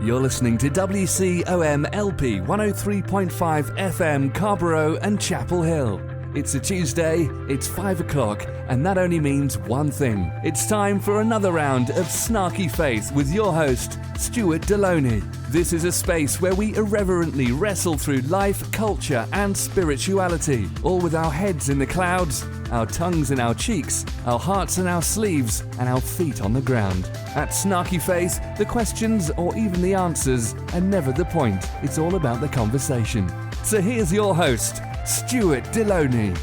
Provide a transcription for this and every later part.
You're listening to WCOM LP 103.5 FM Carborough and Chapel Hill. It's a Tuesday, it's 5 o'clock, and that only means one thing. It's time for another round of Snarky Faith with your host, Stuart Deloney. This is a space where we irreverently wrestle through life, culture, and spirituality, all with our heads in the clouds, our tongues in our cheeks, our hearts in our sleeves, and our feet on the ground. At Snarky Faith, the questions or even the answers are never the point. It's all about the conversation. So here's your host, Stuart Deloney.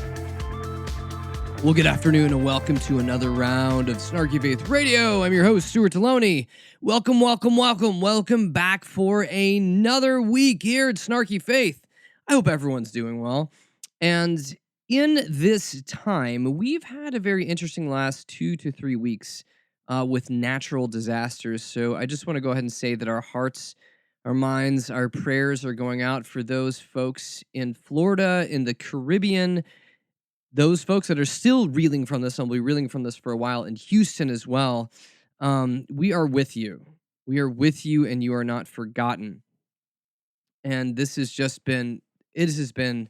Well, good afternoon and welcome to another round of Snarky Faith Radio. I'm your host, Stuart Deloney. Welcome back for another week here at Snarky Faith. I hope everyone's doing well. And in this time, we've had a very interesting last 2 to 3 weeks with natural disasters. So I just want to go ahead and say that our hearts, our minds, our prayers are going out for those folks in Florida, in the Caribbean, those folks that are still reeling from this, and will be reeling from this for a while, in Houston as well. We are with you. We are with you, and you are not forgotten. And this has just been, it has been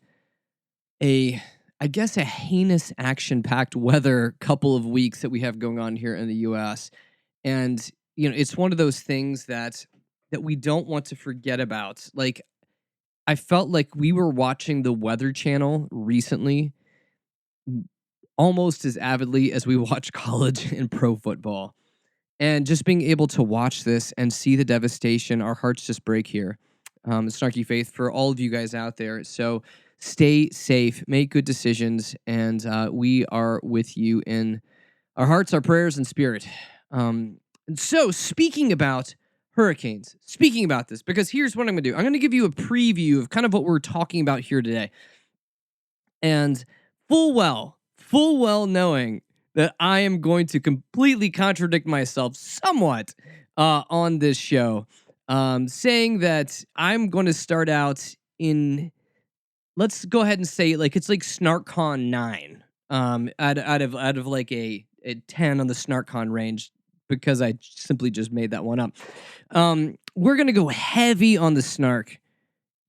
a heinous action-packed weather couple of weeks that we have going on here in the U.S. And, you know, it's one of those things that we don't want to forget about. Like, I felt like we were watching the Weather Channel recently almost as avidly as we watch college and pro football. And just being able to watch this and see the devastation, our hearts just break here. Snarky Faith, for all of you guys out there. So stay safe, make good decisions, and we are with you in our hearts, our prayers, and spirit. And so speaking about hurricanes, speaking about this, because here's what I'm going to do. I'm going to give you a preview of kind of what we're talking about here today. And full well knowing that I am going to completely contradict myself somewhat on this show, saying that I'm going to start out in, let's go ahead and say, like, it's like SnarkCon 9, out of like a 10 on the SnarkCon range, because I simply just made that one up. We're going to go heavy on the snark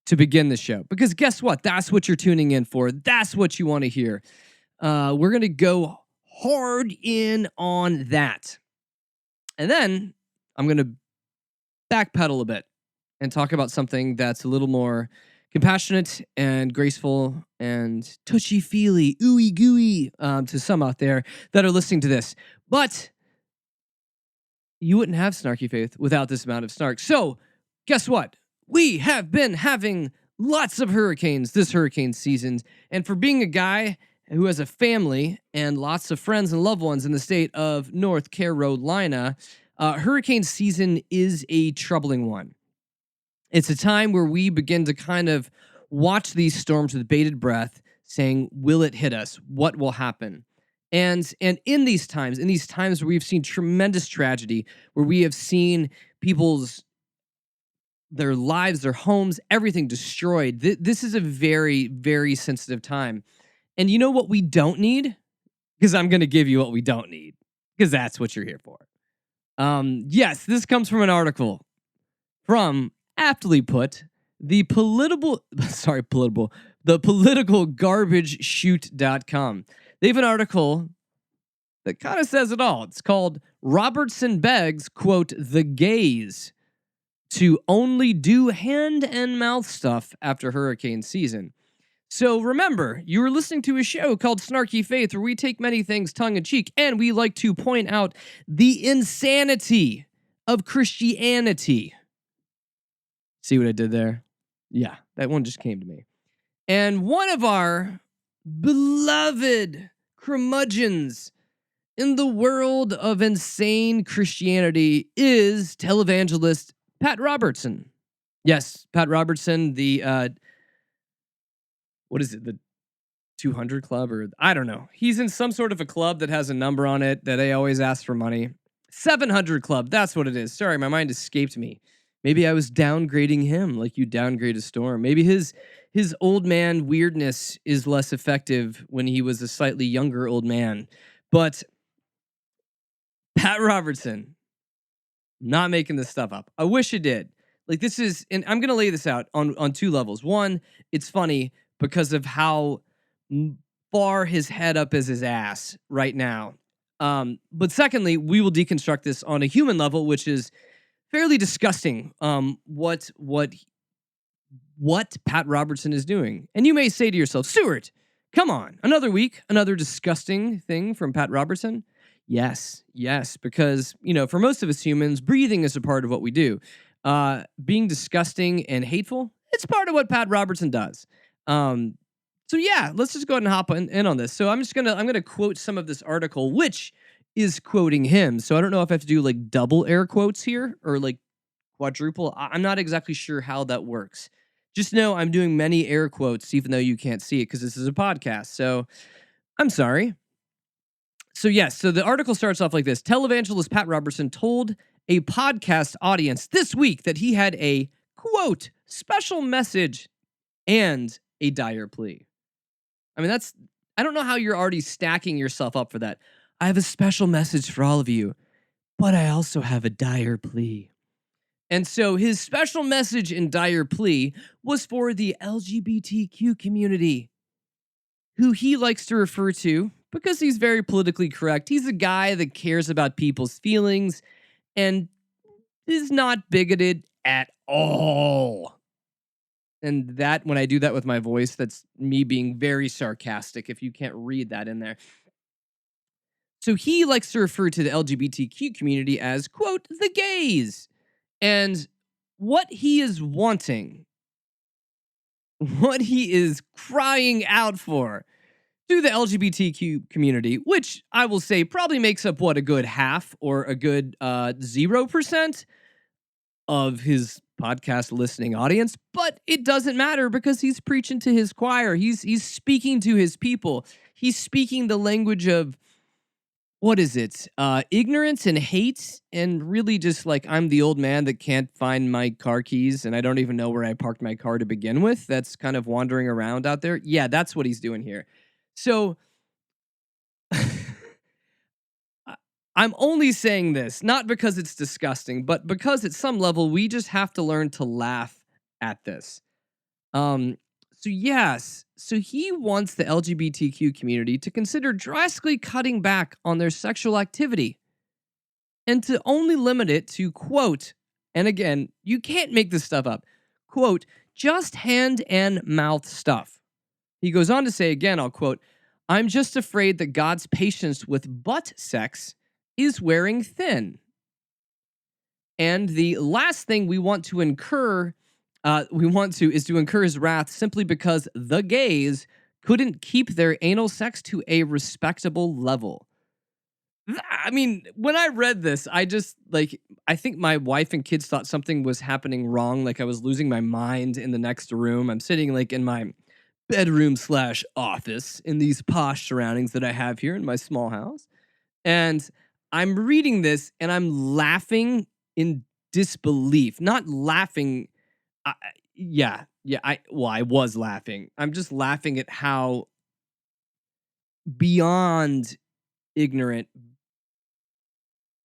to begin the show, because guess what? That's what you're tuning in for. That's what you want to hear. We're going to go hard in on that. And then I'm going to backpedal a bit and talk about something that's a little more compassionate and graceful and touchy-feely, ooey-gooey to some out there that are listening to this. But you wouldn't have Snarky Faith without this amount of snark. So guess what? We have been having lots of hurricanes this hurricane season. And for being a guy who has a family and lots of friends and loved ones in the state of North Carolina, hurricane season is a troubling one. It's a time where we begin to kind of watch these storms with bated breath, saying, will it hit us? What will happen? And in these times where we've seen tremendous tragedy, where we have seen their lives, their homes, everything destroyed, this is a very, very sensitive time. And you know what we don't need? Because I'm going to give you what we don't need, because that's what you're here for. Yes, this comes from an article from, aptly put, the politicalgarbagechute.com. They have an article that kind of says it all. It's called Robertson Begs, quote, the gays to only do hand and mouth stuff after hurricane season. So remember, you were listening to a show called Snarky Faith, where we take many things tongue-in-cheek, and we like to point out the insanity of Christianity. See what I did there? Yeah, that one just came to me. And one of our beloved curmudgeons in the world of insane Christianity is televangelist Pat Robertson. Yes, Pat Robertson, the what is it, the 200 Club, or I don't know. He's in some sort of a club that has a number on it that they always ask for money. 700 Club, that's what it is. Sorry, my mind escaped me. Maybe I was downgrading him like you downgrade a storm. Maybe his old man weirdness is less effective when he was a slightly younger old man. But Pat Robertson, not making this stuff up. I wish it did. Like this is, and I'm gonna lay this out on two levels. One, it's funny because of how far his head up is his ass right now. But secondly, we will deconstruct this on a human level, which is fairly disgusting. What Pat Robertson is doing. And you may say to yourself, Stuart, come on, another week, another disgusting thing from Pat Robertson. Yes, because, for most of us humans, breathing is a part of what we do. Being disgusting and hateful, it's part of what Pat Robertson does. So yeah, let's just go ahead and hop in on this. So I'm gonna quote some of this article, which is quoting him. So I don't know if I have to do like double air quotes here or like quadruple. I'm not exactly sure how that works. Just know I'm doing many air quotes, even though you can't see it because this is a podcast. So I'm sorry. So yes, so the article starts off like this. Televangelist Pat Robertson told a podcast audience this week that he had a, quote, special message and a dire plea. I mean, I don't know how you're already stacking yourself up for that. I have a special message for all of you, but I also have a dire plea. And so his special message and dire plea was for the LGBTQ community, who he likes to refer to, because he's very politically correct, he's a guy that cares about people's feelings and is not bigoted at all. And that, when I do that with my voice, that's me being very sarcastic, if you can't read that in there. So he likes to refer to the LGBTQ community as, quote, the gays. And what he is wanting, what he is crying out for to the LGBTQ community, which I will say probably makes up, a good half or a good 0% of his podcast listening audience, but it doesn't matter because he's preaching to his choir. He's speaking to his people. He's speaking the language of, what is it? Ignorance and hate, and really just like, I'm the old man that can't find my car keys and I don't even know where I parked my car to begin with. That's kind of wandering around out there. Yeah, that's what he's doing here. So I'm only saying this, not because it's disgusting, but because at some level we just have to learn to laugh at this. So he wants the LGBTQ community to consider drastically cutting back on their sexual activity and to only limit it to, quote, and again, you can't make this stuff up, quote, just hand and mouth stuff. He goes on to say, again, I'll quote, I'm just afraid that God's patience with butt sex is wearing thin. And the last thing we want to incur his wrath simply because the gays couldn't keep their anal sex to a respectable level. I mean, when I read this, I think my wife and kids thought something was happening wrong. Like I was losing my mind in the next room. I'm sitting like in my bedroom/office in these posh surroundings that I have here in my small house. And I'm reading this and I'm laughing in disbelief, not laughing. I was laughing. I'm just laughing at how beyond ignorant,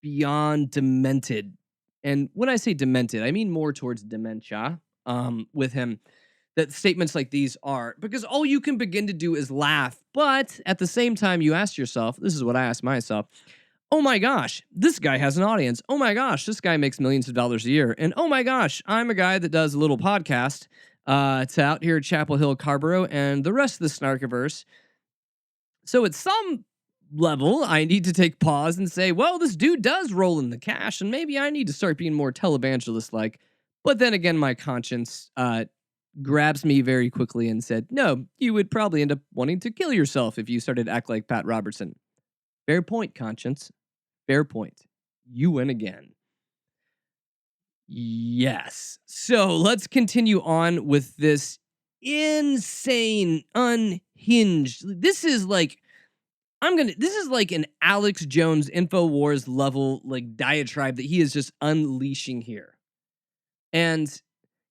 beyond demented. And when I say demented, I mean more towards dementia with him, that statements like these are, because all you can begin to do is laugh. But at the same time, you ask yourself, this is what I ask myself, oh my gosh, this guy has an audience. Oh my gosh, this guy makes millions of dollars a year. And oh my gosh, I'm a guy that does a little podcast to out here at Chapel Hill, Carborough, and the rest of the Snarkiverse. So at some level, I need to take pause and say, well, this dude does roll in the cash, and maybe I need to start being more televangelist-like. But then again, my conscience grabs me very quickly and said, no, you would probably end up wanting to kill yourself if you started to act like Pat Robertson. Fair point, conscience. Fair point. You win again. Yes. So let's continue on with this insane, unhinged. This is like an Alex Jones InfoWars level like diatribe that he is just unleashing here. And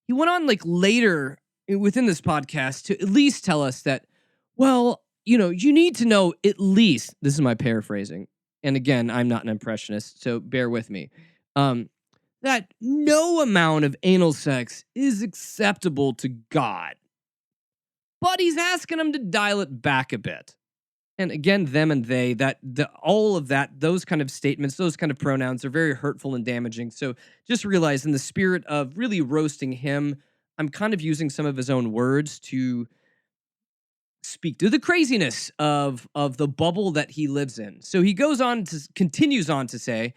he went on like later within this podcast to at least tell us that, well, you need to know at least, this is my paraphrasing. And again, I'm not an impressionist, so bear with me. that no amount of anal sex is acceptable to God. But he's asking them to dial it back a bit. And again, them and they, all of that, those kind of statements, those kind of pronouns are very hurtful and damaging. So just realize in the spirit of really roasting him, I'm kind of using some of his own words to speak to the craziness of the bubble that he lives in. So he continues on to say,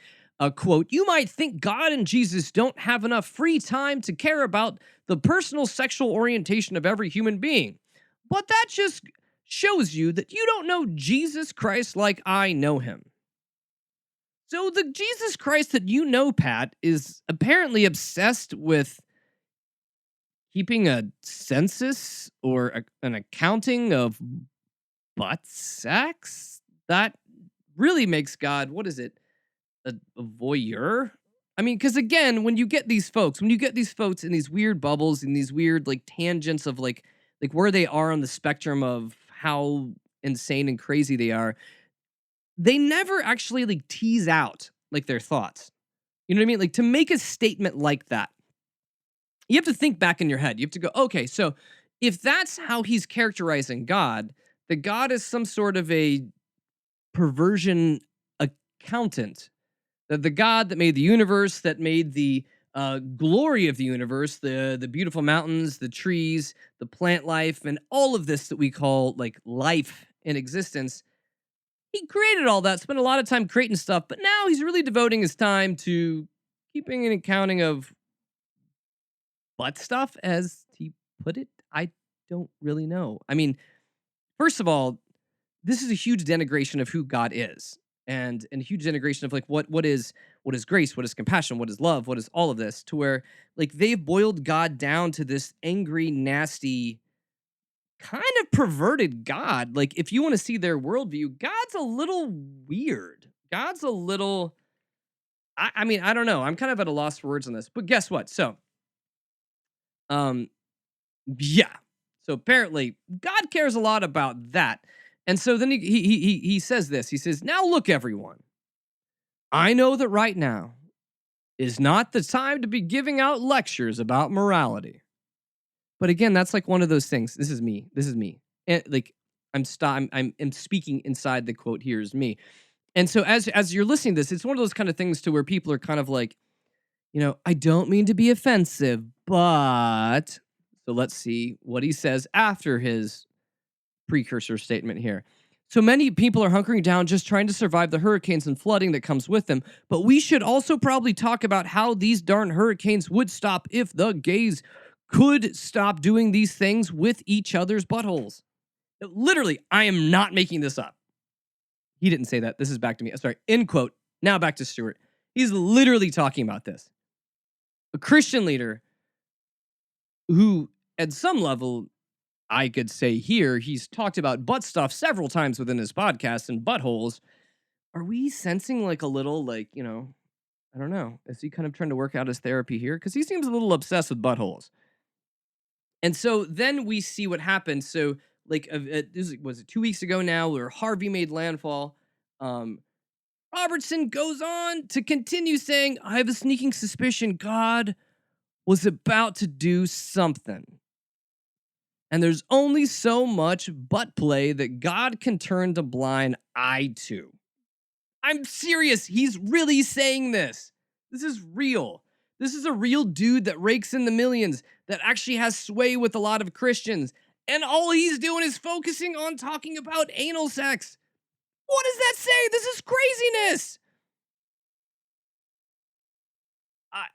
quote, "You might think God and Jesus don't have enough free time to care about the personal sexual orientation of every human being. But that just shows you that you don't know Jesus Christ like I know him." So the Jesus Christ that you know, Pat, is apparently obsessed with keeping a census or an accounting of butt sex? That really makes God, what is it, a voyeur? I mean, because again, when you get these folks in these weird bubbles, in these weird like tangents of like where they are on the spectrum of how insane and crazy they are, they never actually like tease out like their thoughts. You know what I mean? Like to make a statement like that, you have to think back in your head. You have to go, okay, so if that's how he's characterizing God, that God is some sort of a perversion accountant, that the God that made the universe, that made the glory of the universe, the beautiful mountains, the trees, the plant life, and all of this that we call like life in existence. He created all that, spent a lot of time creating stuff, but now he's really devoting his time to keeping an accounting of butt stuff, as he put it. I don't really know. I mean, first of all, this is a huge denigration of who God is, and a huge denigration of like what is grace, what is compassion, what is love, what is all of this, to where like they've boiled God down to this angry, nasty, kind of perverted God. Like if you want to see their worldview, God's a little weird. God's a little. I mean, I don't know. I'm kind of at a loss for words on this, but guess what? So, um, yeah. So apparently, God cares a lot about that. And so then he says this. He says, "Now look, everyone. I know that right now is not the time to be giving out lectures about morality." But again, that's like one of those things. This is me. This is me. And like I'm speaking inside the quote. Here is me. And so as you're listening to this, it's one of those kind of things to where people are kind of like, I don't mean to be offensive, but so let's see what he says after his precursor statement here. "So many people are hunkering down just trying to survive the hurricanes and flooding that comes with them. But we should also probably talk about how these darn hurricanes would stop if the gays could stop doing these things with each other's buttholes." Literally, I am not making this up. He didn't say that. This is back to me. Sorry. End quote. Now back to Stuart. He's literally talking about this. A Christian leader who, at some level, I could say here, he's talked about butt stuff several times within his podcast and buttholes. Are we sensing like a little, like, I don't know. Is he kind of trying to work out his therapy here? Because he seems a little obsessed with buttholes. And so then we see what happens. So, like, was it 2 weeks ago now where Harvey made landfall? Um, Robertson goes on to continue saying, "I have a sneaking suspicion God was about to do something. And there's only so much butt play that God can turn a blind eye to." I'm serious. He's really saying this. This is real. This is a real dude that rakes in the millions, that actually has sway with a lot of Christians. And all he's doing is focusing on talking about anal sex. What does that say? This is craziness.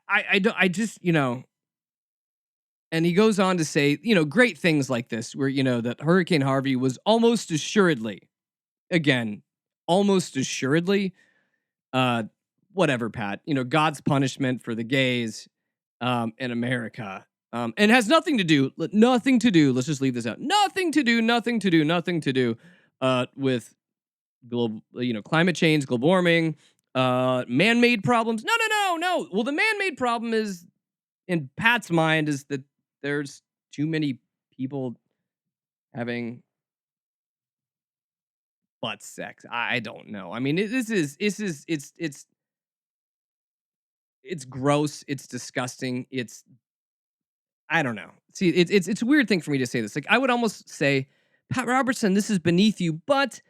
I don't, I just, and he goes on to say, great things like this, where, that Hurricane Harvey was almost assuredly, again, almost assuredly, uh, whatever, Pat, God's punishment for the gays in America. And has nothing to do, let's just leave this out. Nothing to do with global, climate change, global warming, man-made problems. No. Well, the man-made problem is, in Pat's mind, is that there's too many people having butt sex. I don't know. I mean, it's It's gross. It's disgusting. I don't know. See, it's a weird thing for me to say this. Like, I would almost say, Pat Robertson, this is beneath you, but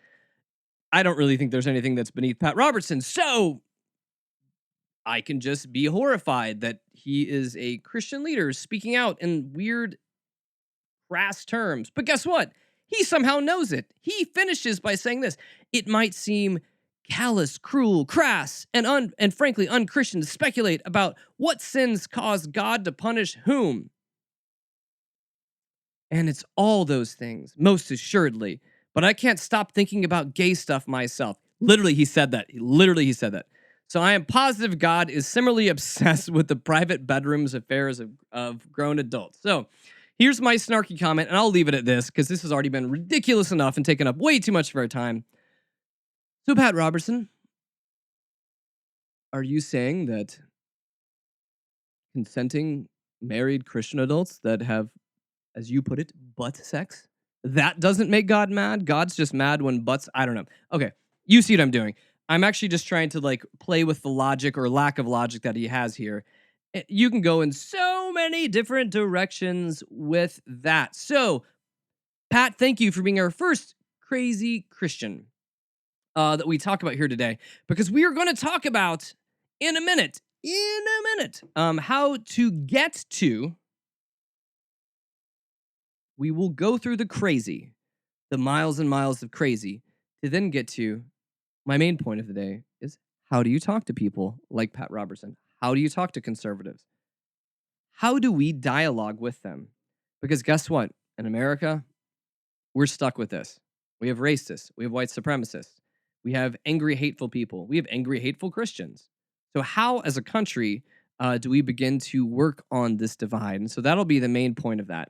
I don't really think there's anything that's beneath Pat Robertson. So I can just be horrified that he is a Christian leader speaking out in weird, crass terms. But guess what? He somehow knows it. He finishes by saying this. It might seem callous, cruel, crass, and frankly unchristian to speculate about what sins cause God to punish whom. And it's all those things, most assuredly. But I can't stop thinking about gay stuff myself. Literally, he said that. He said that. So I am positive God is similarly obsessed with the private bedrooms affairs of grown adults. So here's my snarky comment, and I'll leave it at this because this has already been ridiculous enough and taken up way too much of our time. So, Pat Robertson, are you saying that consenting married Christian adults that have, as you put it, butt sex, that doesn't make God mad? God's just mad when butts, I don't know. Okay, you see what I'm doing. I'm actually just trying to like play with the logic or lack of logic that he has here. You can go in so many different directions with that. So, Pat, thank you for being our first crazy Christian that we talk about here today, because we are going to talk about in a minute, how to get to. We will go through the crazy, the miles and miles of crazy, to then get to my main point of the day is how do you talk to people like Pat Robertson? How do you talk to conservatives? How do we dialogue with them? Because guess what? In America, we're stuck with this. We have racists. We have white supremacists. We have angry, hateful people. We have angry, hateful Christians. So, how, as a country, do we begin to work on this divide? And so that'll be the main point of that.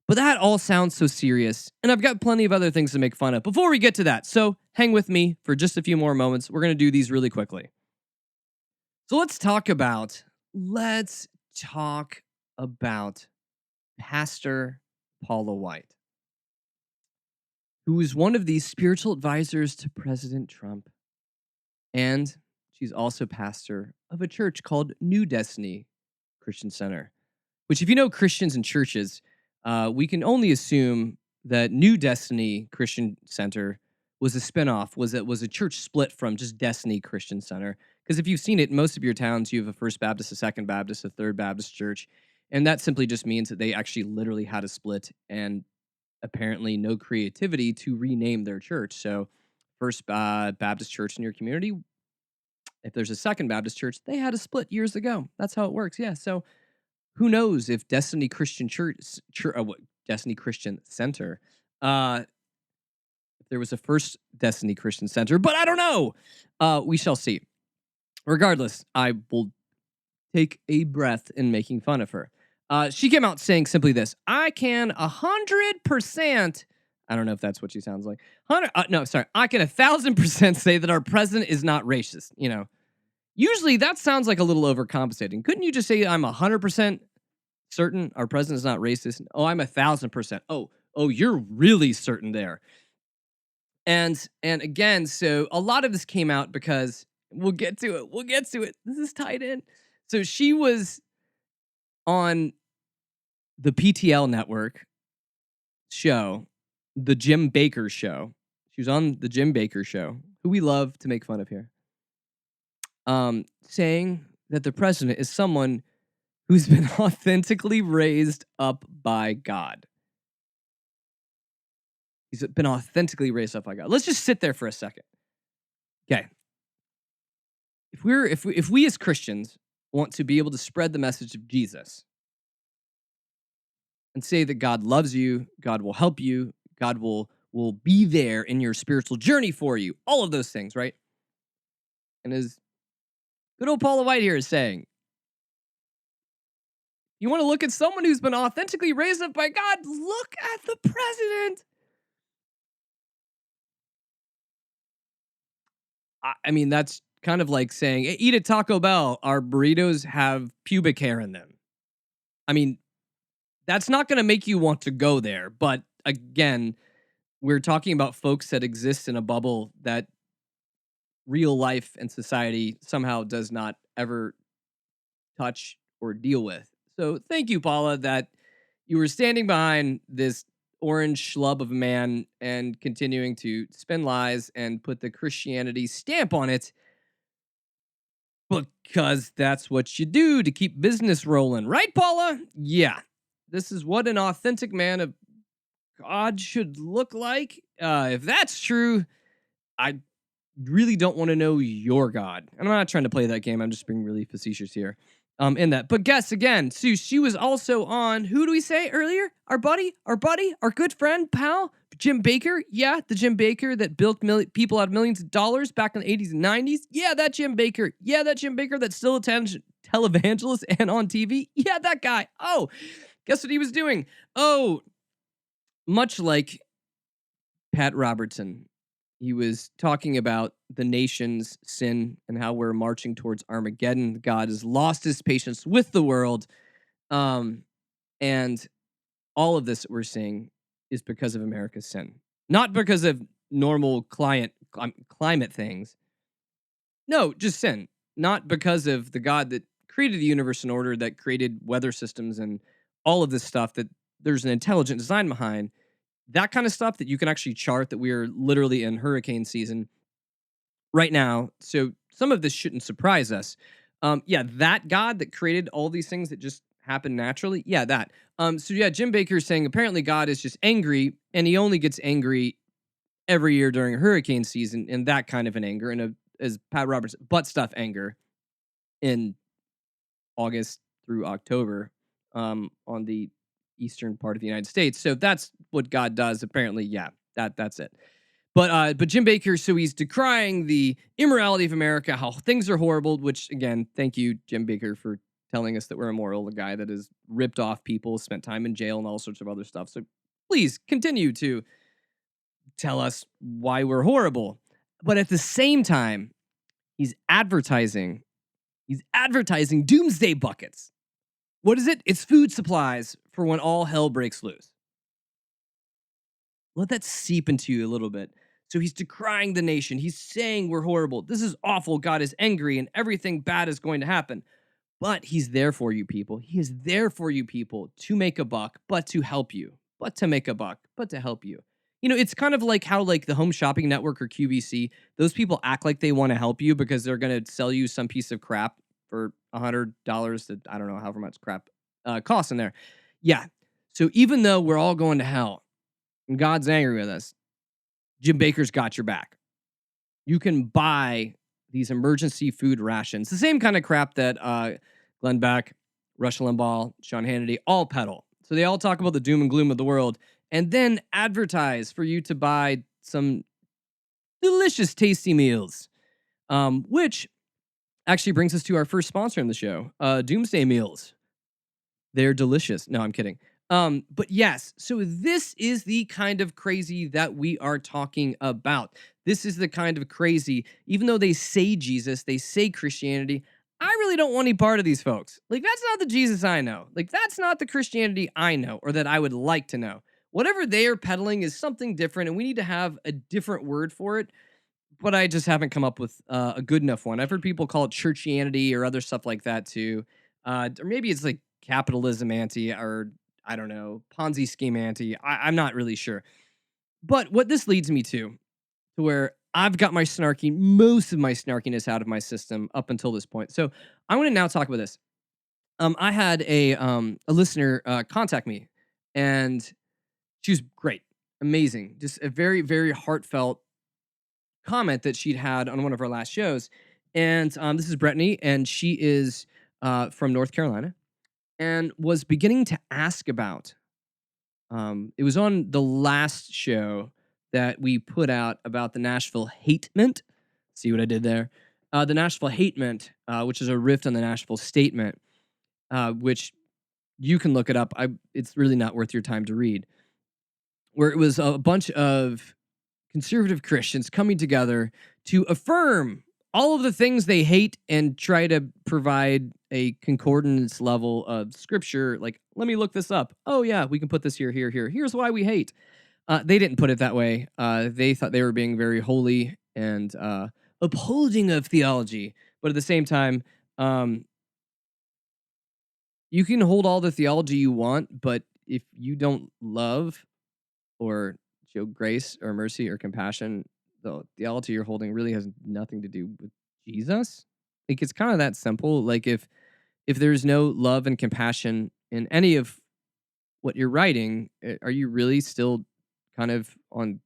But that all sounds so serious, and I've got plenty of other things to make fun of before we get to that. So, hang with me for just a few more moments. We're going to do these really quickly. So, let's talk about Pastor Paula White, who is one of the spiritual advisors to President Trump. And she's also pastor of a church called New Destiny Christian Center, which, if you know Christians and churches, we can only assume that New Destiny Christian Center was a spinoff, was a church split from just Destiny Christian Center. Because if you've seen it, in most of your towns, you have a First Baptist, a Second Baptist, a Third Baptist church. And that simply just means that they actually literally had a split and apparently no creativity to rename their church. So, First Baptist church in your community, if there's a Second Baptist church, they had a split years ago. That's how it works. Yeah. So, who knows if Destiny Christian Destiny Christian Center, if there was a first Destiny Christian Center, but I don't know. We shall see. Regardless, I will take a breath in making fun of her. She came out saying simply this: I can 100%. I don't know if that's what she sounds like. I can 1,000% say that our president is not racist. You know, usually that sounds like a little overcompensating. Couldn't you just say I'm 100% certain our president is not racist? Oh, I'm 1,000%. Oh, you're really certain there. And again, so a lot of this came out because we'll get to it. This is tied in. So she was on the PTL network show, the Jim Bakker show. She was on the Jim Bakker show, who we love to make fun of here, saying that the president is someone who's been authentically raised up by God. He's been authentically raised up by God. Let's just sit there for a second. Okay. If we as Christians want to be able to spread the message of Jesus and say that God loves you, God will help you, God will be there in your spiritual journey for you, all of those things, right? And as good old Paula White here is saying, you want to look at someone who's been authentically raised up by God, look at the president. I mean, that's kind of like saying, hey, eat at Taco Bell, our burritos have pubic hair in them. I mean, that's not going to make you want to go there. But again, we're talking about folks that exist in a bubble that real life and society somehow does not ever touch or deal with. So thank you, Paula, that you were standing behind this orange schlub of a man and continuing to spin lies and put the Christianity stamp on it because that's what you do to keep business rolling. Right, Paula? Yeah. This is what an authentic man of God should look like. If that's true, I really don't want to know your God. And I'm not trying to play that game. I'm just being really facetious here. In that. But guess again, Sue, she was also on, who do we say earlier? Our good friend, pal, Jim Bakker. Yeah, the Jim Bakker that built people out of millions of dollars back in the 80s and 90s. Yeah, that Jim Bakker. Yeah, that Jim Bakker that still attends televangelist and on TV. Yeah, that guy. Oh, guess what he was doing? Oh, much like Pat Robertson. He was talking about the nation's sin and how we're marching towards Armageddon. God has lost his patience with the world. And all of this that we're seeing is because of America's sin, not because of normal climate things. No, just sin. Not because of the God that created the universe and order, that created weather systems and all of this stuff that there's an intelligent design behind. That kind of stuff that you can actually chart, that we are literally in hurricane season right now. So some of this shouldn't surprise us. Yeah, that God that created all these things that just happen naturally. Yeah, that. So yeah, Jim Bakker is saying apparently God is just angry, and he only gets angry every year during hurricane season, and that kind of an anger, and as Pat Roberts, butt stuff anger in August through October on the eastern part of the United States. So that's what God does. Apparently, yeah, that's it. But Jim Bakker, so he's decrying the immorality of America, how things are horrible. Which again, thank you, Jim Bakker, for telling us that we're immoral. A guy that has ripped off people, spent time in jail, and all sorts of other stuff. So please continue to tell us why we're horrible. But at the same time, he's advertising doomsday buckets. What is it? It's food supplies for when all hell breaks loose. Let that seep into you a little bit. So he's decrying the nation. He's saying we're horrible. This is awful. God is angry and everything bad is going to happen. But he's there for you people. He is there for you people to make a buck, but to help you. But to make a buck, but to help you. You know, it's kind of like how like the Home Shopping Network or QVC, those people act like they want to help you because they're going to sell you some piece of crap for $100 to, I don't know, however much crap costs in there. Yeah. So even though we're all going to hell and God's angry with us, Jim Bakker's got your back. You can buy these emergency food rations, the same kind of crap that Glenn Beck, Rush Limbaugh, Sean Hannity all peddle. So they all talk about the doom and gloom of the world and then advertise for you to buy some delicious, tasty meals, which actually brings us to our first sponsor in the show, Doomsday Meals. They're delicious. No, I'm kidding. But yes, so this is the kind of crazy that we are talking about. This is the kind of crazy, even though they say Jesus, they say Christianity, I really don't want any part of these folks. Like, that's not the Jesus I know. Like, that's not the Christianity I know or that I would like to know. Whatever they are peddling is something different, and we need to have a different word for it. But I just haven't come up with a good enough one. I've heard people call it churchianity or other stuff like that too. Or maybe it's like capitalism anti, or I don't know, Ponzi scheme anti. I'm not really sure. But what this leads me to where I've got most of my snarkiness out of my system up until this point. So I want to now talk about this. I had a listener contact me, and she was great, amazing, just a very, very heartfelt comment that she'd had on one of our last shows. And this is Brittany, and she is from North Carolina, and was beginning to ask about. It was on the last show that we put out about the Nashville Hatement. See what I did there? The Nashville Hatement, which is a riff on the Nashville Statement, which you can look it up. It's really not worth your time to read. Where it was a bunch of conservative Christians coming together to affirm all of the things they hate and try to provide a concordance level of scripture. Like, let me look this up. Oh yeah, we can put this here, here, here. Here's why we hate. They didn't put it that way. They thought they were being very holy and upholding of theology, but at the same time, you can hold all the theology you want, but if you don't love or show grace or mercy or compassion, the theology you're holding really has nothing to do with Jesus. Like it's kind of that simple. Like if there's no love and compassion in any of what you're writing, are you really still kind of on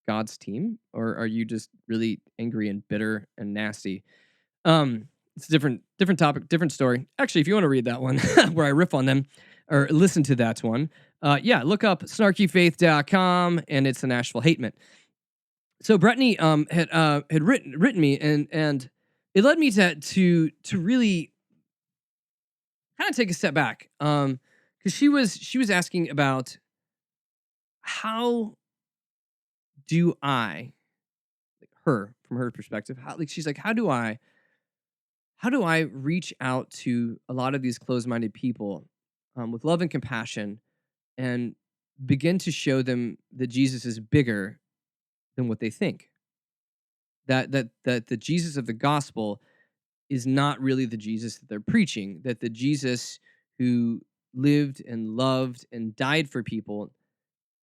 God's team, or are you just really angry and bitter and nasty? It's a different topic, different story. Actually, if you want to read that one where I riff on them or listen to that one, yeah, look up snarkyfaith.com and it's the Nashville Hatement. So Brittany had written me and it led me to really kind of take a step back. Because she was asking about how do I, like her from her perspective, how like she's like, how do I reach out to a lot of these closed-minded people with love and compassion and begin to show them that Jesus is bigger than what they think? That the Jesus of the gospel is not really the Jesus that they're preaching, that the Jesus who lived and loved and died for people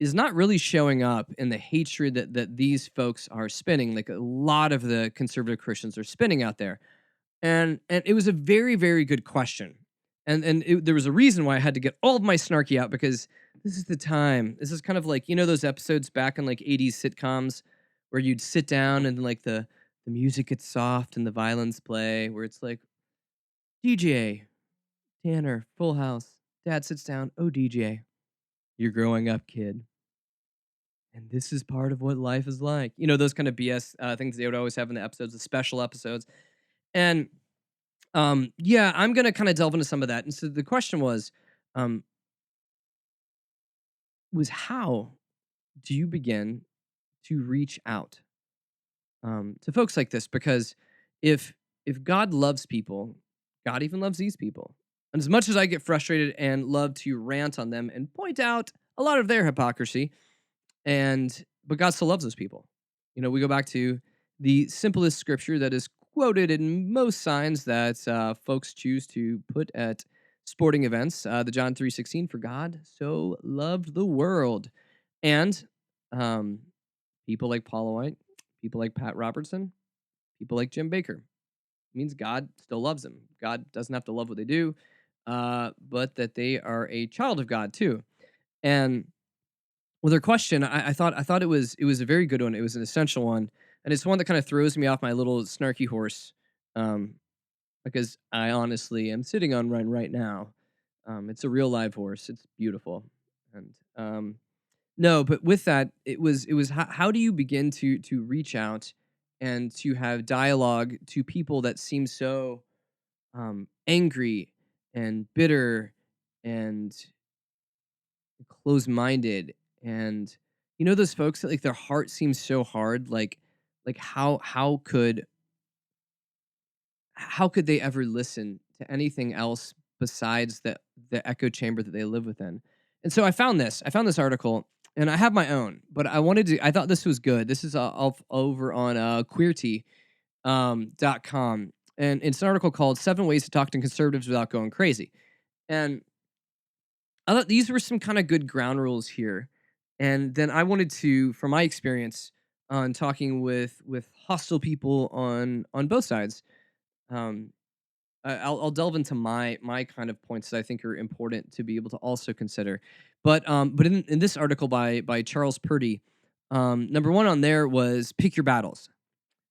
is not really showing up in the hatred that these folks are spinning, like a lot of the conservative Christians are spinning out there. And it was a very, very good question. And there was a reason why I had to get all of my snarky out because this is the time. This is kind of like, those episodes back in like 80s sitcoms where you'd sit down and like the music gets soft and the violins play, where it's like, DJ, Tanner, Full House, Dad sits down, oh, DJ, you're growing up, kid. And this is part of what life is like. Those kind of BS things they would always have in the episodes, the special episodes. And yeah, I'm gonna kind of delve into some of that. And so the question um, was how do you begin to reach out to folks like this? Because if if God loves people, God even loves these people. And as much as I get frustrated and love to rant on them and point out a lot of their hypocrisy, but God still loves those people. We go back to the simplest scripture that is quoted in most signs that folks choose to put at sporting events, the John 3:16, for God so loved the world. And um, people like Paula White, people like Pat Robertson, people like Jim Bakker, means God still loves them. God doesn't have to love what they do, but that they are a child of God too. And well, their question, I thought it was a very good one. It was an essential one, and it's one that kind of throws me off my little snarky horse, um, because I honestly am sitting on one right now. It's a real live horse. It's beautiful, and no, but with that, it was how do you begin to reach out and to have dialogue to people that seem so angry and bitter and close-minded, and those folks that like their heart seems so hard, like how could they ever listen to anything else besides the echo chamber that they live within? And so I found this article, and I have my own, but I thought this was good. This is over on queerty .com, and it's an article called 7 Ways to Talk to Conservatives Without Going Crazy. And I thought these were some kind of good ground rules here. And then I wanted to, from my experience on talking with hostile people on both sides, um, I'll delve into my kind of points that I think are important to be able to also consider. But in this article by Charles Purdy, number one on there was pick your battles.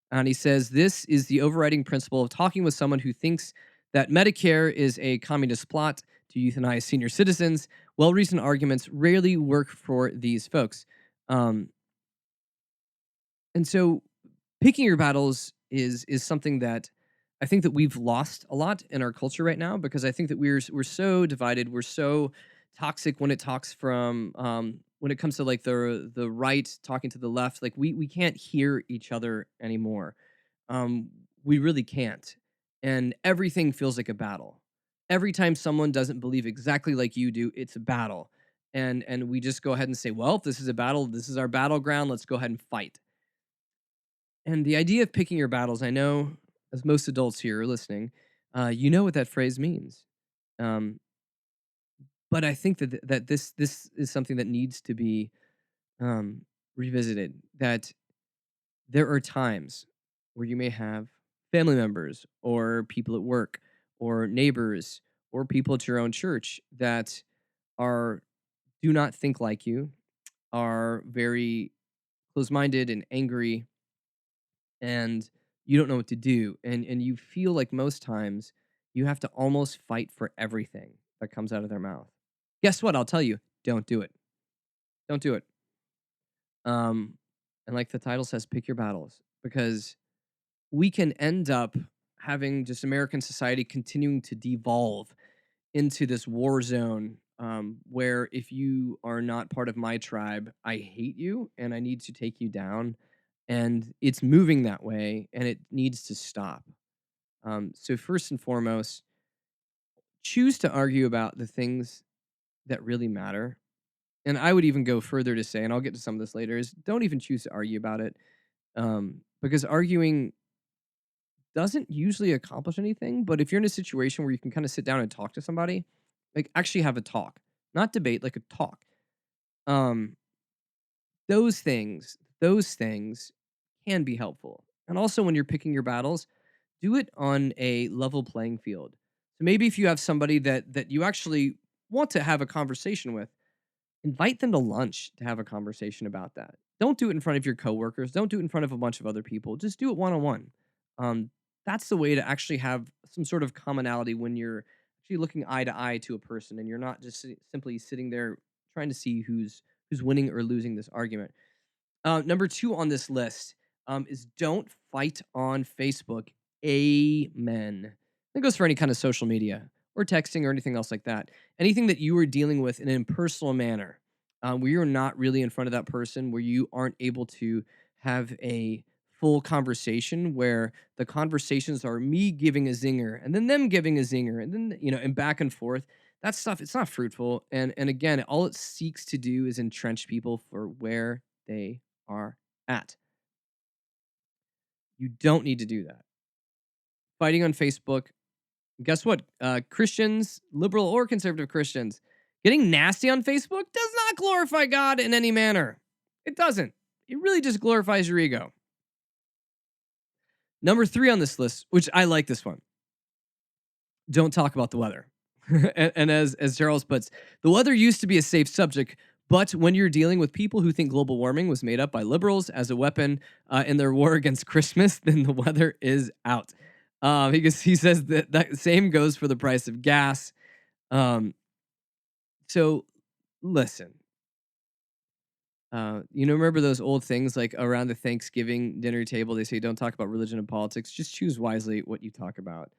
And he says this is the overriding principle of talking with someone who thinks that Medicare is a communist plot to euthanize senior citizens. Well reasoned arguments rarely work for these folks. Um, and so picking your battles is something that I think that we've lost a lot in our culture right now, because I think that we're so divided, we're so toxic when it talks from when it comes to like the right talking to the left, like we can't hear each other anymore. Um, we really can't, and everything feels like a battle. Every time someone doesn't believe exactly like you do, it's a battle, and we just go ahead and say, well, if this is a battle, this is our battleground. Let's go ahead and fight. And the idea of picking your battles, I know, as most adults here are listening, you know what that phrase means. Um, But I think that this is something that needs to be um, revisited. That there are times where you may have family members or people at work or neighbors or people at your own church that are do not think like you, are very close-minded and angry, and you don't know what to do, and you feel like most times you have to almost fight for everything that comes out of their mouth. Guess what? I'll tell you, don't do it. Don't do it. Um, and like the title says, pick your battles, because we can end up having just American society continuing to devolve into this war zone, where if you are not part of my tribe, I hate you and I need to take you down. And it's moving that way and it needs to stop. So, first and foremost, choose to argue about the things that really matter. And I would even go further to say, and I'll get to some of this later, is don't even choose to argue about it, because arguing doesn't usually accomplish anything. But if you're in a situation where you can kind of sit down and talk to somebody, like actually have a talk, not debate, like a talk. Um, those things can be helpful. And also when you're picking your battles, do it on a level playing field. So maybe if you have somebody that you actually want to have a conversation with, invite them to lunch to have a conversation about that. Don't do it in front of your coworkers. Don't do it in front of a bunch of other people. Just do it one on one. Um, that's the way to actually have some sort of commonality when you're actually looking eye to eye to a person, and you're not just simply sitting there trying to see who's winning or losing this argument. Number two on this list is don't fight on Facebook. Amen. That goes for any kind of social media or texting or anything else like that. Anything that you are dealing with in an impersonal manner, where you're not really in front of that person, where you aren't able to have a full conversation, where the conversations are me giving a zinger and then them giving a zinger and then, and back and forth. That stuff, it's not fruitful. And again, all it seeks to do is entrench people for where they are at. You don't need to do that. Fighting on Facebook, guess what? Christians, liberal or conservative Christians, getting nasty on Facebook does not glorify God in any manner. It doesn't. It really just glorifies your ego. Number three on this list, which I like this one, don't talk about the weather. And as Charles puts, the weather used to be a safe subject, but when you're dealing with people who think global warming was made up by liberals as a weapon in their war against Christmas, then the weather is out. He says that same goes for the price of gas. Um, so listen, remember those old things like around the Thanksgiving dinner table? They say don't talk about religion and politics. Just choose wisely what you talk about.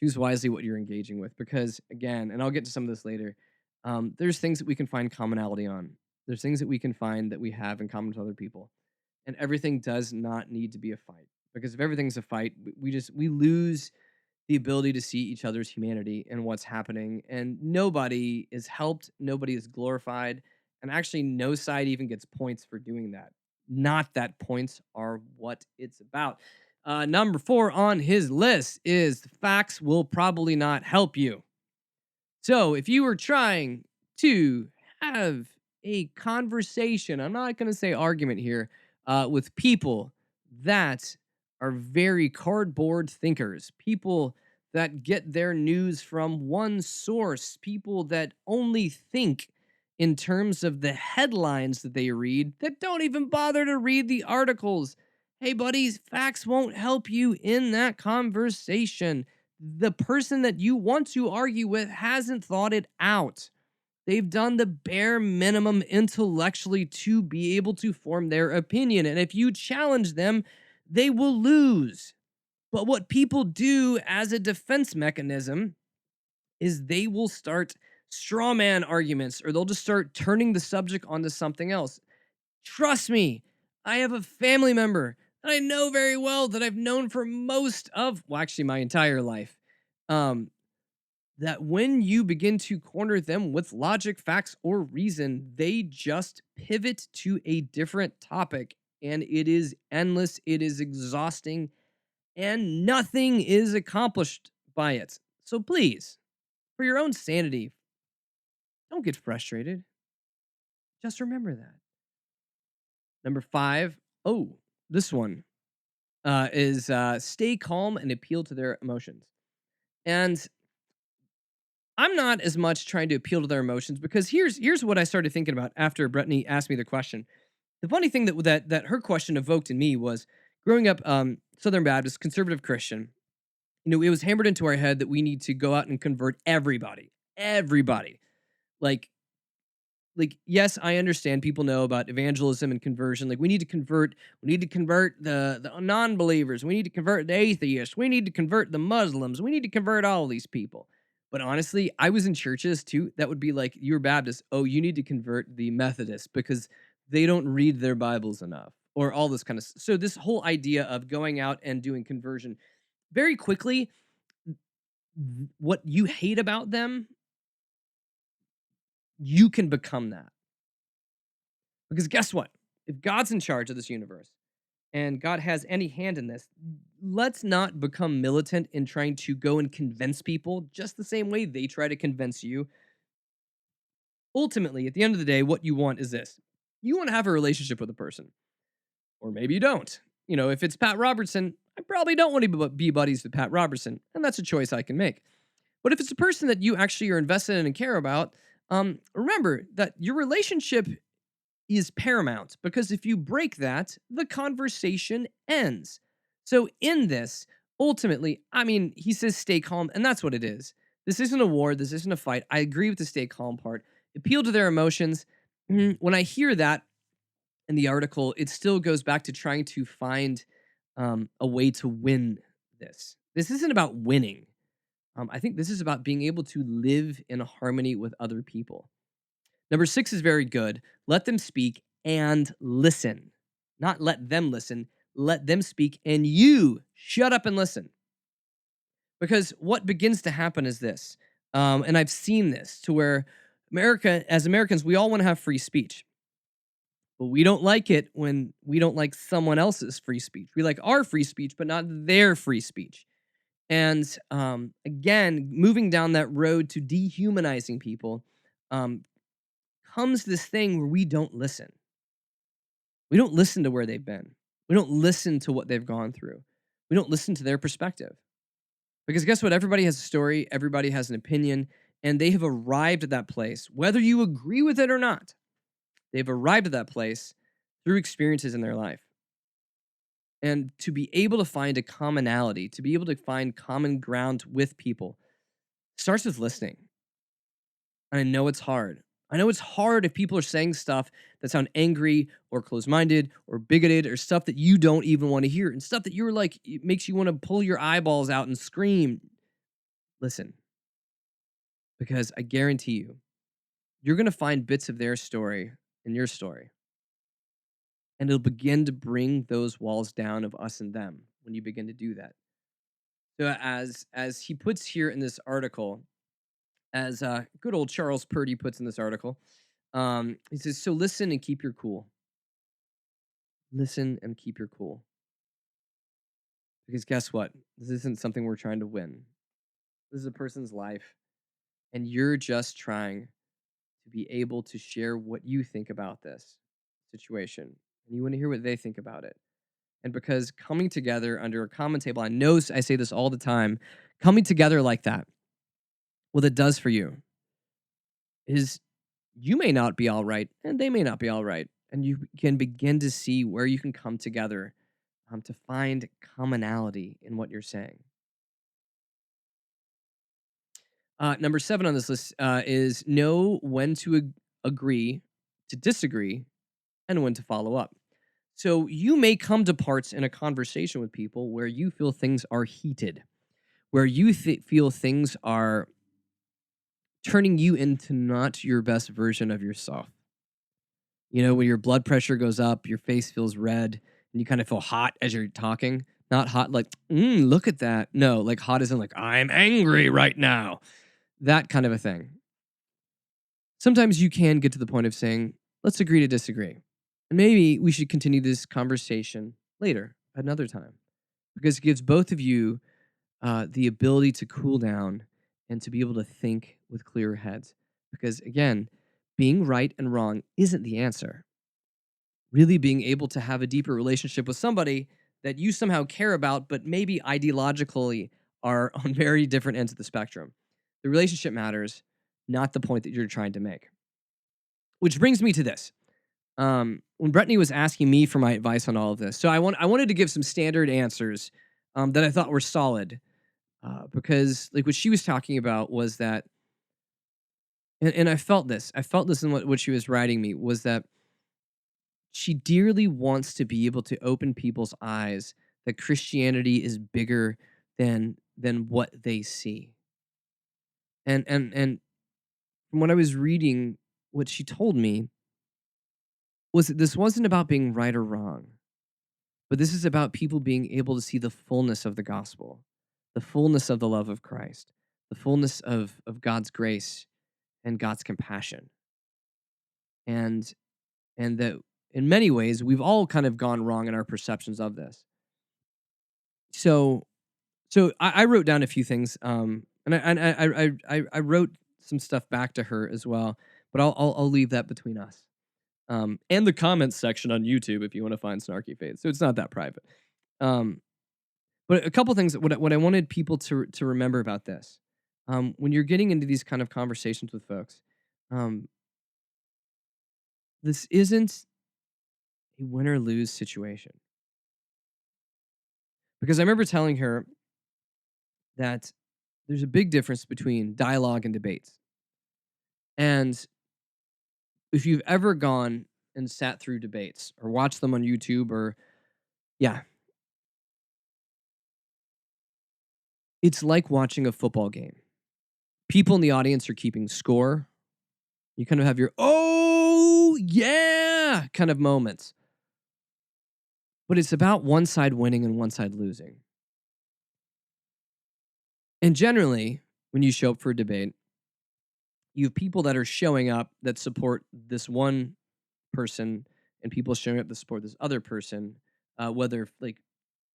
Choose wisely what you're engaging with, because again, and I'll get to some of this later. There's things that we can find commonality on. There's things that we can find that we have in common with other people, and everything does not need to be a fight. Because if everything's a fight, we lose the ability to see each other's humanity and what's happening. And nobody is helped, nobody is glorified, and actually, no side even gets points for doing that. Not that points are what it's about. Number four on his list is facts will probably not help you. So if you were trying to have a conversation, I'm not going to say argument here, with people that are very cardboard thinkers, people that get their news from one source, people that only think in terms of the headlines that they read, that don't even bother to read the articles. Hey, buddies, facts won't help you in that conversation. The person that you want to argue with hasn't thought it out. They've done the bare minimum intellectually to be able to form their opinion. And if you challenge them, they will lose. But what people do as a defense mechanism is they will start straw man arguments, or they'll just start turning the subject onto something else. Trust me, I have a family member that I know very well, that I've known for actually my entire life. Um, that when you begin to corner them with logic, facts, or reason, they just pivot to a different topic. And it is endless, it is exhausting, and nothing is accomplished by it. So please, for your own sanity, Don't get frustrated. Just remember that. Number 5, oh, this one is stay calm and appeal to their emotions. And I'm not as much trying to appeal to their emotions because here's what I started thinking about after Brittany asked me the question. The funny thing that her question evoked in me was growing up Southern Baptist, conservative Christian. It was hammered into our head that we need to go out and convert everybody. Everybody. Like yes, I understand people know about evangelism and conversion. Like we need to convert the non-believers, we need to convert the atheists, we need to convert the Muslims, we need to convert all these people. But honestly, I was in churches too that would be like, you're Baptist, oh, you need to convert the Methodists because they don't read their Bibles enough, or all this kind of so this whole idea of going out and doing conversion very quickly, what you hate about them, you can become that. Because guess what? If God's in charge of this universe and God has any hand in this, let's not become militant in trying to go and convince people just the same way they try to convince you. Ultimately, at the end of the day, what you want is this. You want to have a relationship with a person, or maybe you don't. If it's Pat Robertson, I probably don't want to be buddies with Pat Robertson, and that's a choice I can make. But if it's a person that you actually are invested in and care about, remember that your relationship is paramount, because if you break that, the conversation ends. So in this, ultimately, he says stay calm, and that's what it is. This isn't a war. This isn't a fight. I agree with the stay calm part. Appeal to their emotions. When I hear that in the article, it still goes back to trying to find a way to win this. This isn't about winning. I think this is about being able to live in harmony with other people. Number 6 is very good. Let them speak and listen. Not let them listen. Let them speak and you shut up and listen. Because what begins to happen is this, and I've seen this, to where as Americans, we all want to have free speech. But we don't like it when we don't like someone else's free speech. We like our free speech, but not their free speech. And again, moving down that road to dehumanizing people, um, comes this thing where we don't listen. We don't listen to where they've been. We don't listen to what they've gone through. We don't listen to their perspective. Because guess what? Everybody has a story, everybody has an opinion, and they have arrived at that place, whether you agree with it or not. They've arrived at that place through experiences in their life. And to be able to find a commonality, to be able to find common ground with people, starts with listening. And I know it's hard. I know it's hard if people are saying stuff that sound angry or closed-minded or bigoted or stuff that you don't even want to hear, and stuff that you're like, it makes you want to pull your eyeballs out and scream. Listen, because I guarantee you're going to find bits of their story in your story. And it'll begin to bring those walls down of us and them when you begin to do that. So as he puts here in this article, as good old Charles Purdy puts in this article, he says, so listen and keep your cool. Listen and keep your cool. Because guess what? This isn't something we're trying to win. This is a person's life. And you're just trying to be able to share what you think about this situation. And you want to hear what they think about it. And because coming together under a common table, I know I say this all the time, coming together like that, what it does for you is you may not be all right and they may not be all right. And you can begin to see where you can come together to find commonality in what you're saying. Number 7 on this list is know when to agree, to disagree, and when to follow up. So you may come to parts in a conversation with people where you feel things are heated, where you feel things are turning you into not your best version of yourself. When your blood pressure goes up, your face feels red, and you kind of feel hot as you're talking. Not hot like, look at that. No, like hot isn't like, I'm angry right now. That kind of a thing. Sometimes you can get to the point of saying, let's agree to disagree. And maybe we should continue this conversation later, another time, because it gives both of you the ability to cool down and to be able to think with clearer heads. Because again, being right and wrong isn't the answer. Really being able to have a deeper relationship with somebody that you somehow care about, but maybe ideologically are on very different ends of the spectrum. The relationship matters, not the point that you're trying to make. Which brings me to this. When Brittany was asking me for my advice on all of this, so I wanted to give some standard answers that I thought were solid, because like what she was talking about was that, and I felt this. I felt this in what she was writing me was that she dearly wants to be able to open people's eyes that Christianity is bigger than what they see. And from what I was reading, what she told me was that this wasn't about being right or wrong, but this is about people being able to see the fullness of the gospel, the fullness of the love of Christ, the fullness of God's grace and God's compassion. And and that in many ways we've all kind of gone wrong in our perceptions of this. So I wrote down a few things, and I wrote some stuff back to her as well, but I'll leave that between us, and the comments section on YouTube if you want to find Snarky Faith. So it's not that private. Um, but a couple things. What I wanted people to remember about this, when you're getting into these kind of conversations with folks, um, this isn't a win or lose situation. Because I remember telling her that there's a big difference between dialogue and debates. And if you've ever gone and sat through debates or watched them on YouTube or, yeah, it's like watching a football game. People in the audience are keeping score. You kind of have your, oh, yeah, kind of moments. But it's about one side winning and one side losing. And generally, when you show up for a debate, you have people that are showing up that support this one person and people showing up to support this other person, whether like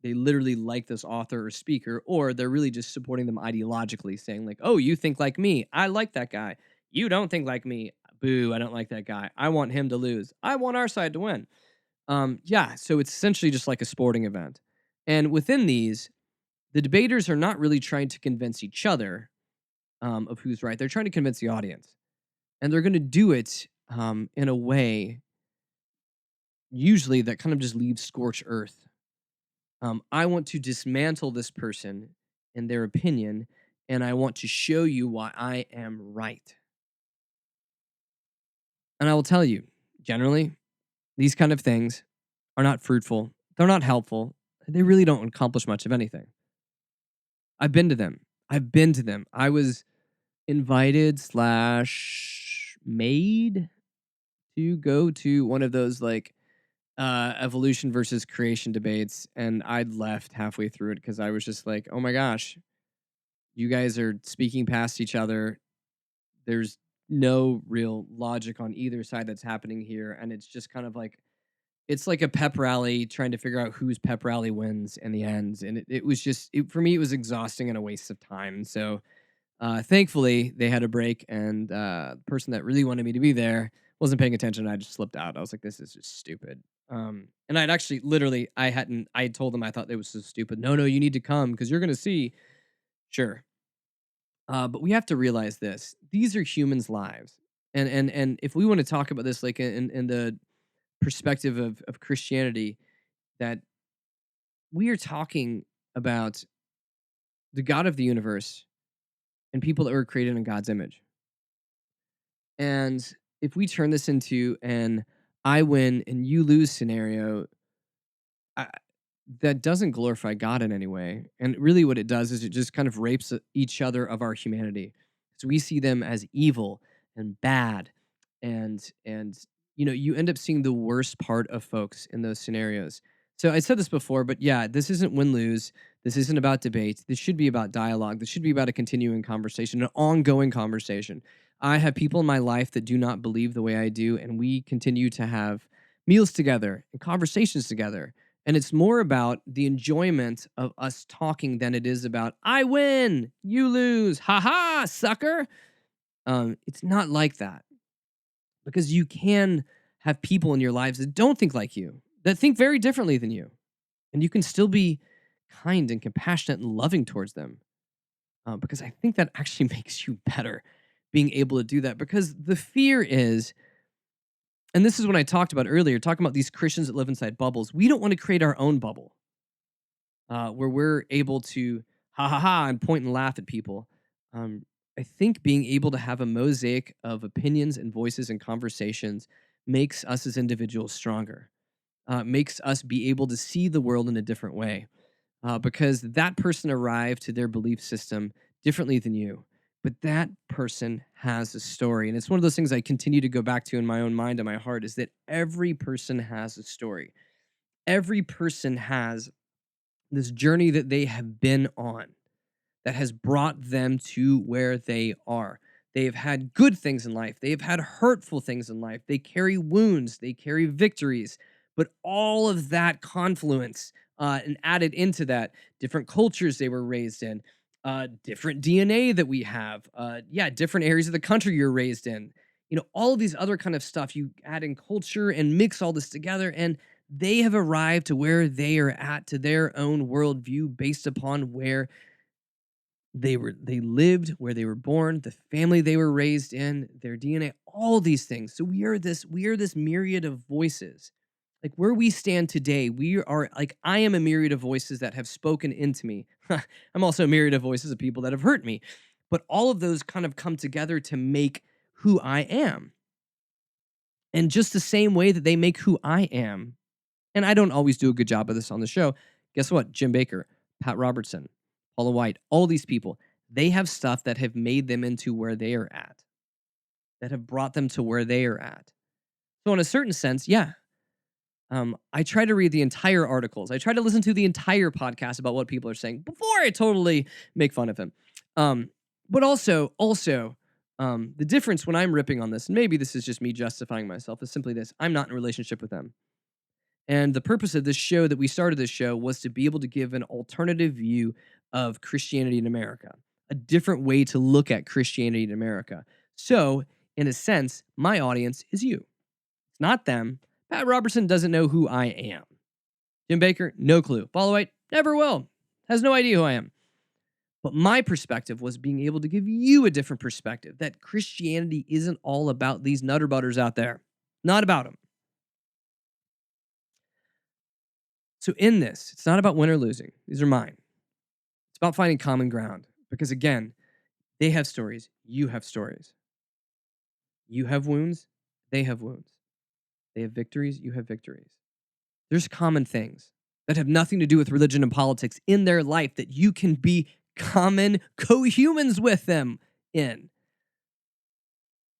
they literally like this author or speaker, or they're really just supporting them ideologically, saying like, "Oh, you think like me? I like that guy. You don't think like me. Boo! I don't like that guy. I want him to lose. I want our side to win." Yeah, so it's essentially just like a sporting event, and within these, the debaters are not really trying to convince each other of who's right. They're trying to convince the audience, and they're going to do it in a way usually that kind of just leaves scorched earth. I want to dismantle this person and their opinion, and I want to show you why I am right. And I will tell you, generally, these kind of things are not fruitful. They're not helpful. They really don't accomplish much of anything. I've been to them. I've been to them. I was invited slash made to go to one of those like evolution versus creation debates, and I'd left halfway through it because I was just like, oh my gosh, you guys are speaking past each other. There's no real logic on either side that's happening here, and it's just kind of like it's like a pep rally trying to figure out whose pep rally wins in the end, and it was just for me it was exhausting and a waste of time. So thankfully, they had a break, and the person that really wanted me to be there wasn't paying attention. I just slipped out. I was like, "This is just stupid." And I'd actually, literally, I had told them I thought it was so stupid. No, no, you need to come because you're going to see. Sure, but we have to realize this: these are humans' lives, and if we want to talk about this, like in the perspective of Christianity, that we are talking about the God of the universe and people that were created in God's image. And if we turn this into an I win and you lose scenario, I, that doesn't glorify God in any way. And really, what it does is it just kind of rapes each other of our humanity. So we see them as evil and bad, and you end up seeing the worst part of folks in those scenarios. So I said this before, but yeah, this isn't win lose. This isn't about debate. This should be about dialogue. This should be about a continuing conversation, an ongoing conversation. I have people in my life that do not believe the way I do, and we continue to have meals together and conversations together. And it's more about the enjoyment of us talking than it is about, I win, you lose, ha ha, sucker. It's not like that because you can have people in your lives that don't think like you, that think very differently than you, and you can still be kind and compassionate and loving towards them. Because I think that actually makes you better being able to do that. Because the fear is, and this is what I talked about earlier, talking about these Christians that live inside bubbles. We don't want to create our own bubble where we're able to ha ha ha and point and laugh at people. Um, I think being able to have a mosaic of opinions and voices and conversations makes us as individuals stronger, makes us be able to see the world in a different way because that person arrived to their belief system differently than you. But that person has a story. And it's one of those things I continue to go back to in my own mind and my heart is that every person has a story. Every person has this journey that they have been on that has brought them to where they are. They have had good things in life. They have had hurtful things in life. They carry wounds. They carry victories. But all of that confluence and added into that, different cultures they were raised in, different DNA that we have, different areas of the country you're raised in. All of these other kind of stuff you add in culture and mix all this together, and they have arrived to where they are at, to their own worldview based upon where they lived, where they were born, the family they were raised in, their DNA, all these things. So we are this myriad of voices. Like where we stand today, we are like I am a myriad of voices that have spoken into me. I'm also a myriad of voices of people that have hurt me. But all of those kind of come together to make who I am. And just the same way that they make who I am, and I don't always do a good job of this on the show. Guess what? Jim Bakker, Pat Robertson, Paula White, all these people, they have stuff that have made them into where they are at, that have brought them to where they are at. So, in a certain sense, yeah, I try to read the entire articles. I try to listen to the entire podcast about what people are saying before I totally make fun of him. But also, the difference when I'm ripping on this, and maybe this is just me justifying myself, is simply this: I'm not in a relationship with them. And the purpose of this show that we started this show was to be able to give an alternative view of Christianity in America, a different way to look at Christianity in America. So, in a sense, my audience is you. It's not them. Pat Robertson doesn't know who I am. Jim Bakker, no clue. Paula White, never will. Has no idea who I am. But my perspective was being able to give you a different perspective that Christianity isn't all about these nutter butters out there. Not about them. So in this, it's not about win or losing. These are mine. It's about finding common ground because again, they have stories, you have stories. You have wounds, they have wounds. They have victories, you have victories. There's common things that have nothing to do with religion and politics in their life that you can be common co-humans with them in.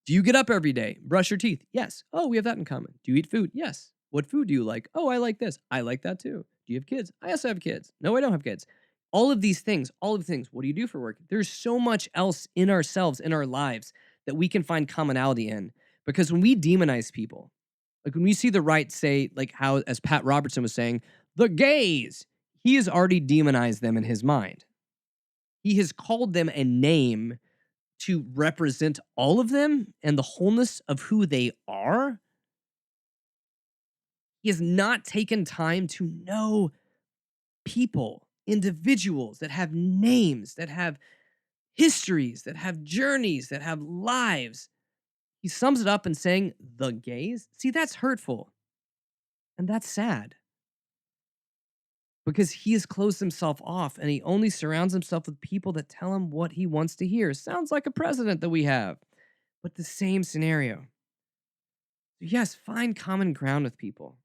Do you get up every day? Brush your teeth? Yes. Oh, we have that in common. Do you eat food? Yes. What food do you like? Oh, I like this. I like that too. Do you have kids? I also have kids. No, I don't have kids. All of these things, all of the things. What do you do for work? There's so much else in ourselves, in our lives, that we can find commonality in. Because when we demonize people, like when we see the right say, like how, as Pat Robertson was saying, the gays, he has already demonized them in his mind. He has called them a name to represent all of them and the wholeness of who they are. He has not taken time to know people, individuals that have names, that have histories, that have journeys, that have lives. He sums it up in saying, the gays. See, that's hurtful. And that's sad. Because he has closed himself off and he only surrounds himself with people that tell him what he wants to hear. Sounds like a president that we have, but the same scenario. Yes, find common ground with people.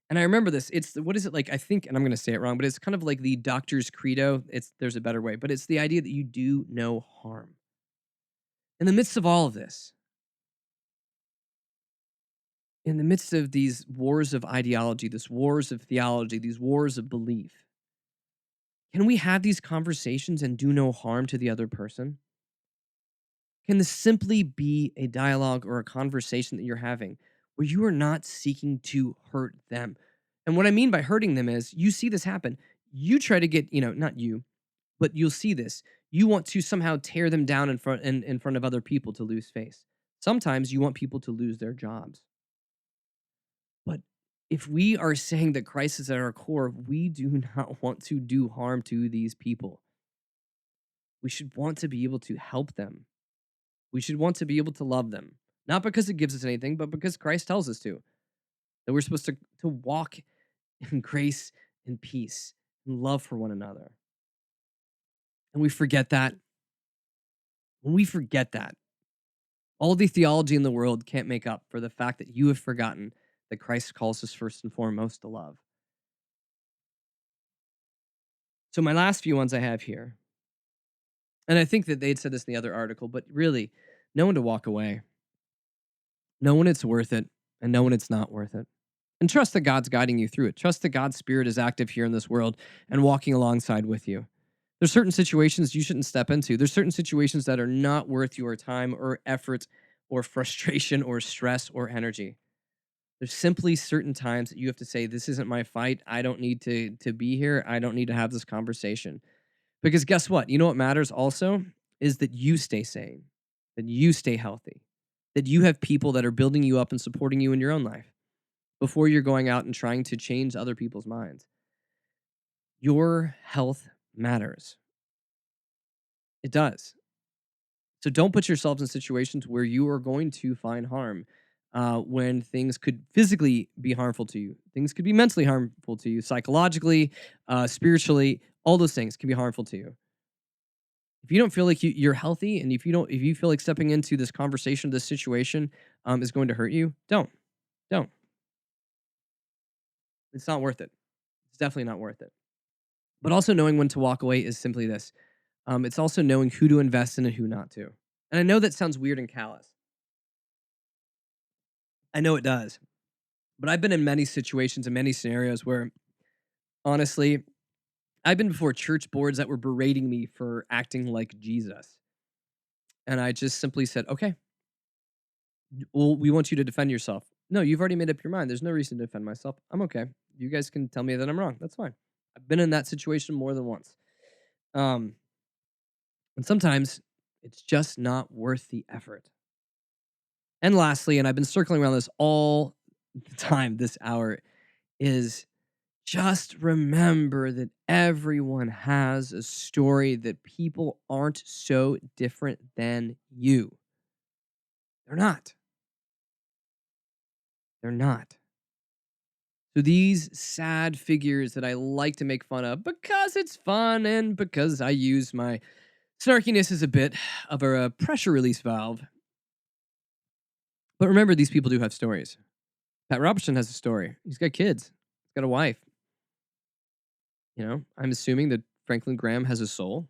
And I remember this. It's what is it like? I think, and I'm going to say it wrong, but it's kind of like the doctor's credo. There's a better way, but it's the idea that you do no harm. In the midst of all of this, in the midst of these wars of ideology, these wars of theology, these wars of belief, can we have these conversations and do no harm to the other person? Can this simply be a dialogue or a conversation that you're having where you are not seeking to hurt them? And what I mean by hurting them is you see this happen. You try to get, not you, but you'll see this. You want to somehow tear them down in front of other people to lose face. Sometimes you want people to lose their jobs. But if we are saying that Christ is at our core, we do not want to do harm to these people. We should want to be able to help them. We should want to be able to love them. Not because it gives us anything, but because Christ tells us to. That we're supposed to walk in grace and peace and love for one another. And we forget that. When we forget that, all the theology in the world can't make up for the fact that you have forgotten that Christ calls us first and foremost to love. So my last few ones I have here, and I think that they'd said this in the other article, but really, know when to walk away. Know when it's worth it, and know when it's not worth it. And trust that God's guiding you through it. Trust that God's Spirit is active here in this world and walking alongside with you. There's certain situations you shouldn't step into. There's certain situations that are not worth your time or effort or frustration or stress or energy. There's simply certain times that you have to say, this isn't my fight. I don't need to be here. I don't need to have this conversation. Because guess what? You know what matters also is that you stay sane, that you stay healthy, that you have people that are building you up and supporting you in your own life before you're going out and trying to change other people's minds. Your health matters. It does. So don't put yourselves in situations where you are going to find harm when things could physically be harmful to you. Things could be mentally harmful to you, psychologically, spiritually. All those things can be harmful to you. If you don't feel like you're healthy, and if you feel like stepping into this conversation, this situation is going to hurt you, don't. It's not worth it. It's definitely not worth it. But also knowing when to walk away is simply this. It's also knowing who to invest in and who not to. And I know that sounds weird and callous. I know it does. But I've been in many situations and many scenarios where, honestly, I've been before church boards that were berating me for acting like Jesus. And I just simply said, okay, well, we want you to defend yourself. No, you've already made up your mind. There's no reason to defend myself. I'm okay. You guys can tell me that I'm wrong. That's fine. I've been in that situation more than once. And sometimes it's just not worth the effort. And lastly, and I've been circling around this all the time this hour, is just remember that everyone has a story, that people aren't so different than you. They're not. They're not. So these sad figures that I like to make fun of because it's fun and because I use my snarkiness as a bit of a pressure release valve. But remember, these people do have stories. Pat Robertson has a story. He's got kids. He's got a wife. You know, I'm assuming that Franklin Graham has a soul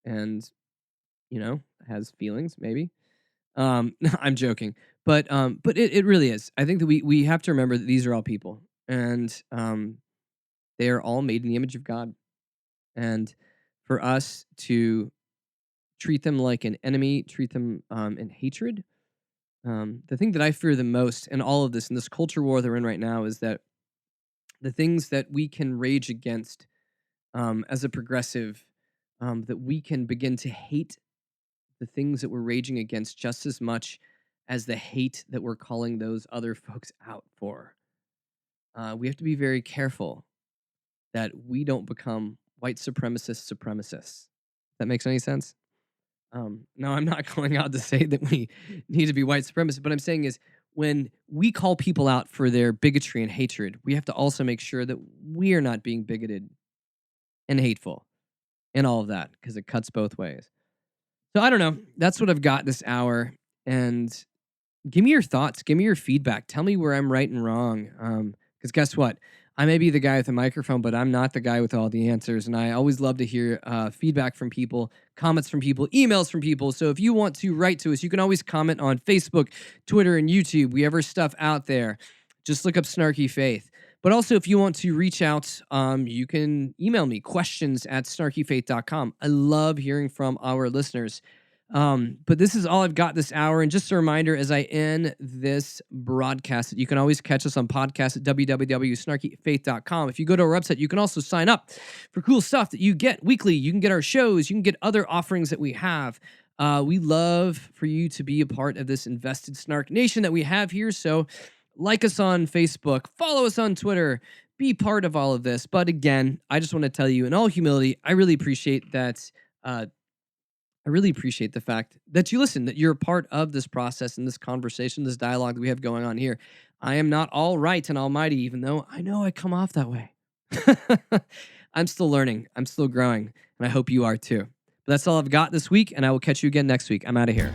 and, you know, has feelings, maybe. I'm joking. But it really is. I think that we have to remember that these are all people. And they are all made in the image of God. And for us to treat them like an enemy, treat them in hatred, the thing that I fear the most in all of this, in this culture war that we're in right now, is that the things that we can rage against as a progressive, that we can begin to hate the things that we're raging against just as much as the hate that we're calling those other folks out for. We have to be very careful that we don't become white supremacists. That makes any sense? No, I'm not going out to say that we need to be white supremacists. What I'm saying is, when we call people out for their bigotry and hatred, we have to also make sure that we are not being bigoted and hateful and all of that, because it cuts both ways. So I don't know. That's what I've got this hour. And give me your thoughts. Give me your feedback. Tell me where I'm right and wrong. Because guess what? I may be the guy with the microphone, but I'm not the guy with all the answers. And I always love to hear feedback from people, comments from people, emails from people. So if you want to write to us, you can always comment on Facebook, Twitter, and YouTube. We have our stuff out there. Just look up Snarky Faith. But also, if you want to reach out, you can email me, questions@snarkyfaith.com. I love hearing from our listeners. But this is all I've got this hour. And just a reminder as I end this broadcast that you can always catch us on podcast at www.snarkyfaith.com. If you go to our website, you can also sign up for cool stuff that you get weekly. You can get our shows. You can get other offerings that we have. We love for you to be a part of this invested Snark Nation that we have here. So like us on Facebook, follow us on Twitter, be part of all of this. But again, I just want to tell you in all humility, I really appreciate that. I really appreciate the fact that you listen, that you're a part of this process and this conversation, this dialogue that we have going on here. I am not all right and almighty, even though I know I come off that way. I'm still learning. I'm still growing, and I hope you are too. But that's all I've got this week, and I will catch you again next week. I'm out of here.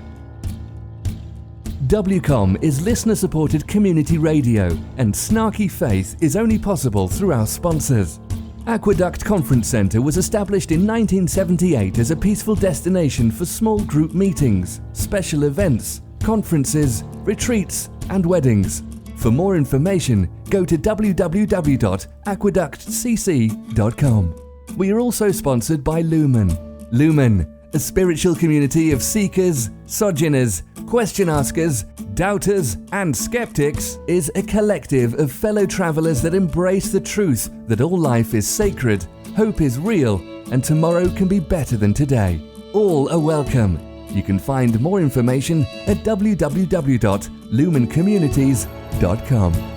WCOM is listener-supported community radio, and Snarky Faith is only possible through our sponsors. Aqueduct Conference Centre was established in 1978 as a peaceful destination for small group meetings, special events, conferences, retreats, and weddings. For more information, go to www.aqueductcc.com. We are also sponsored by Lumen. Lumen, a spiritual community of seekers, sojourners, question askers, doubters, and skeptics, is a collective of fellow travelers that embrace the truth that all life is sacred, hope is real, and tomorrow can be better than today. All are welcome. You can find more information at www.lumencommunities.com.